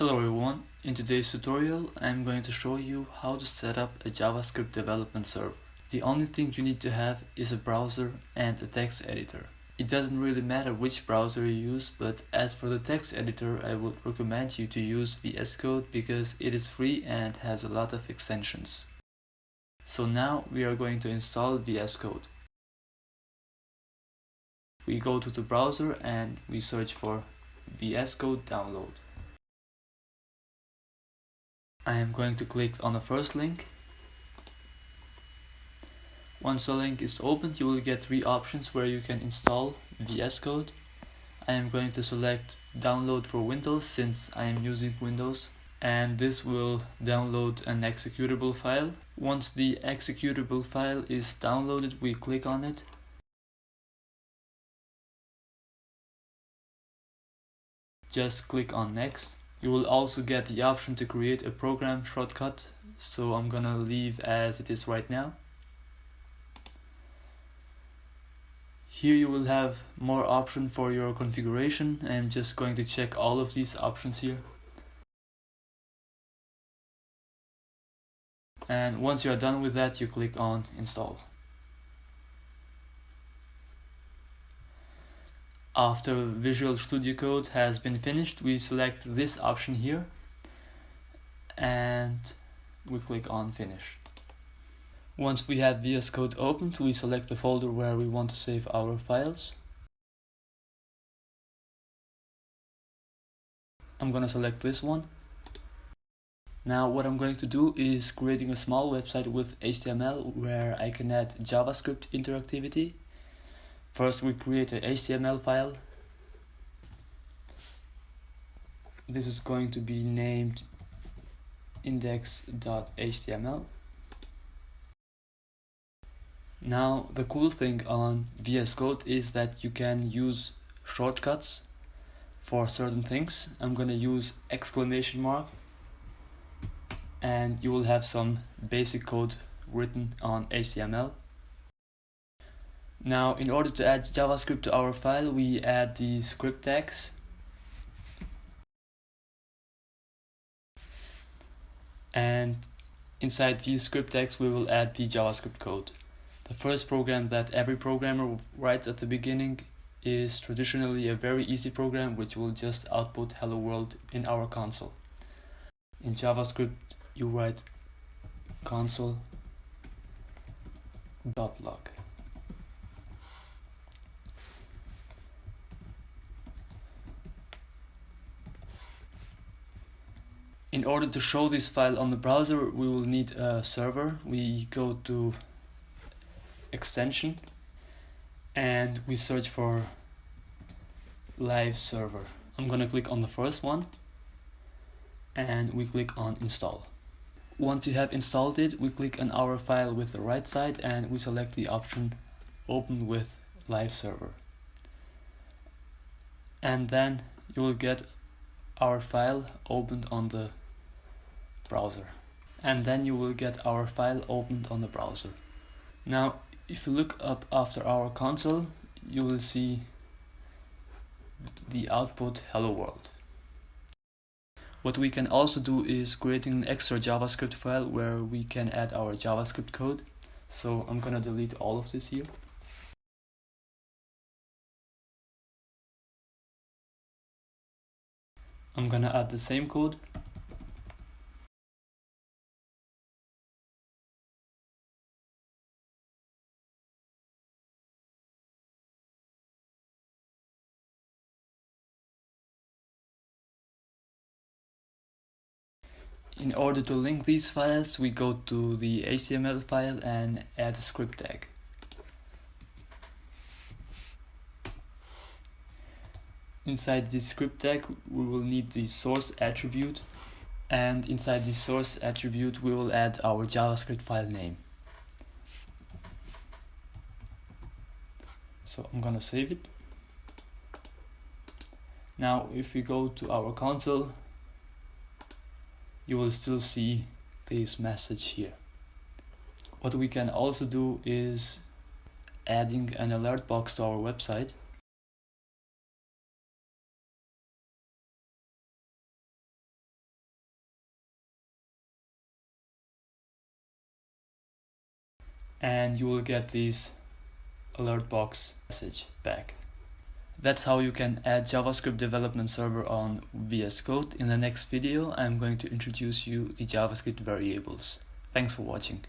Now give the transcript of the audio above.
Hello everyone, in today's tutorial I'm going to show you how to set up a JavaScript development server. The only thing you need to have is a browser and a text editor. It doesn't really matter which browser you use, but as for the text editor I would recommend you to use VS Code because it is free and has a lot of extensions. So now we are going to install VS Code. We go to the browser and we search for VS Code download. I am going to click on the first link. Once the link is opened, you will get three options where you can install VS Code. I am going to select download for Windows since I am using Windows, and this will download an executable file. Once the executable file is downloaded, we click on it. Just click on next. You will also get the option to create a program shortcut, so I'm gonna leave as it is right now. Here you will have more options for your configuration. I'm just going to check all of these options here. And once you are done with that, you click on install. After Visual Studio Code has been finished, we select this option here and we click on finish. Once we have VS Code opened, we select the folder where we want to save our files. I'm gonna select this one. Now what I'm going to do is creating a small website with HTML where I can add JavaScript interactivity. First we create an HTML file. This is going to be named index.html. Now the cool thing on VS Code is that you can use shortcuts for certain things. I'm gonna use exclamation mark and you will have some basic code written on HTML. Now, in order to add JavaScript to our file, we add the script tags. And inside these script tags, we will add the JavaScript code. The first program that every programmer writes at the beginning is traditionally a very easy program which will just output hello world in our console. In JavaScript, you write console.log. In order to show this file on the browser, we will need a server. We go to extension and we search for live server. I'm gonna click on the first one and we click on install. Once you have installed it, we click on our file with the right side and we select the option open with live server. And then you will get our file opened on the browser. And then you will get our file opened on the browser. Now, if you look up after our console, you will see the output hello world. What we can also do is creating an extra JavaScript file where we can add our JavaScript code. So I'm gonna delete all of this here. I'm gonna add the same code. In order to link these files, we go to the HTML file and add a script tag. Inside this script tag, we will need the source attribute, and inside the source attribute, we will add our JavaScript file name. So I'm gonna save it. Now, if we go to our console, you will still see this message here. What we can also do is adding an alert box to our website. and you will get this alert box message back. That's how you can add JavaScript development server on VS Code. In the next video, I'm going to introduce you the JavaScript variables. Thanks for watching.